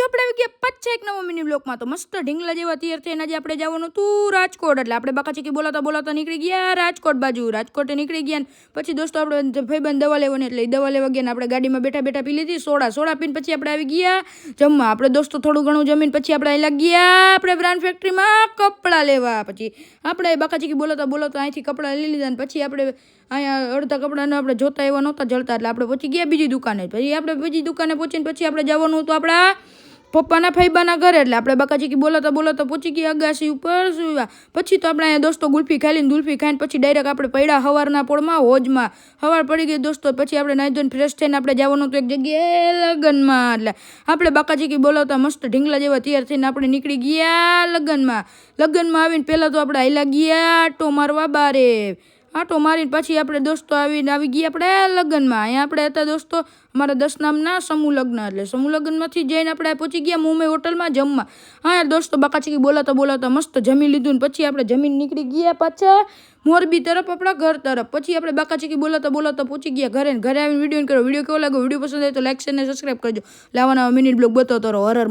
આપણે આવી ગયા પાછા એક નવો મિની બ્લોકમાં. તો મસ્ત ઢીંગલા જેવા તૈયાર થઈને આજે આપણે જવાનું હતું રાજકોટ. એટલે આપણે બાકાચીકી બોલાતા નીકળી ગયા રાજકોટ બાજુ. રાજકોટે નીકળી ગયા ને પછી દોસ્તો આપણે ભાઈબંધ દવા લેવાની એટલે દવા લેવા ગયા ને આપણે ગાડીમાં બેઠા પી લીધી સોડા પીને પછી આપણે આવી ગયા જમવા. આપણે દોસ્તો થોડું ઘણું જમીન પછી આપણે અહીં ગયા આપણે બ્રાન્ડ ફેક્ટરીમાં કપડાં લેવા. પછી આપણે બાકાચીકી બોલાતા અહીંથી કપડાં લઈ લીધા ને પછી આપણે અહીંયા અડધા કપડાને આપણે જોતા એવા નહોતા જળતા એટલે આપણે પહોંચી ગયા બીજી દુકાને. પછી આપણે બીજી દુકાને પહોંચીને પછી આપણે જવાનું હતું આપણા પપ્પાના ફાઈબાના ઘરે. એટલે આપણે બાકાચીકી બોલાતા પહોંચી ગયા અગાસી ઉપર સુવા. પછી તો આપણે અહીંયા દોસ્તો ગુલ્ફી ખાઈને પછી ડાયરેક્ટ આપણે પડ્યા સવારના પોળમાં હોજમાં. સવાર પડી ગઈ દોસ્તો. પછી આપણે નાહી ધોઈને ફ્રેશ થઈને આપણે જવાનું હતું એક જગ્યાએ લગ્નમાં. એટલે આપણે બાકાચીકી બોલાવતા મસ્ત ઢીંગલા જેવા તૈયાર થઈને આપણે નીકળી ગયા લગ્નમાં આવીને પહેલાં તો આપણે હાલ્યા ગયા આટો મારવા બારે. આટો મારીને પછી આપણે દોસ્તો આવી ગયા આપણે લગ્નમાં. અહીંયા આપણે હતા દોસ્તો અમારા 10 નામના સમૂહ લગ્ન. એટલે સમૂહ લગ્નમાંથી જઈને આપણે પહોંચી ગયા મુંબઈ હોટલમાં જમવા. હા દોસ્તો બાકાચીકી બોલાતા મસ્ત જમી લીધું ને પછી આપણે જમીન નીકળી ગયા પાછા મોરબી તરફ આપણા ઘર તરફ. પછી આપણે બાકાચીકી બોલાતા પહોંચી ગયા ઘરે આવીને વિડીયો કેવો લાગ્યો વિડીયો પસંદ આવે તો લાઈક શેર અને સબસ્ક્રાઈબ કરજો. લાવવાના મિનિટ બ્લોગ બતાવતો રહો. હર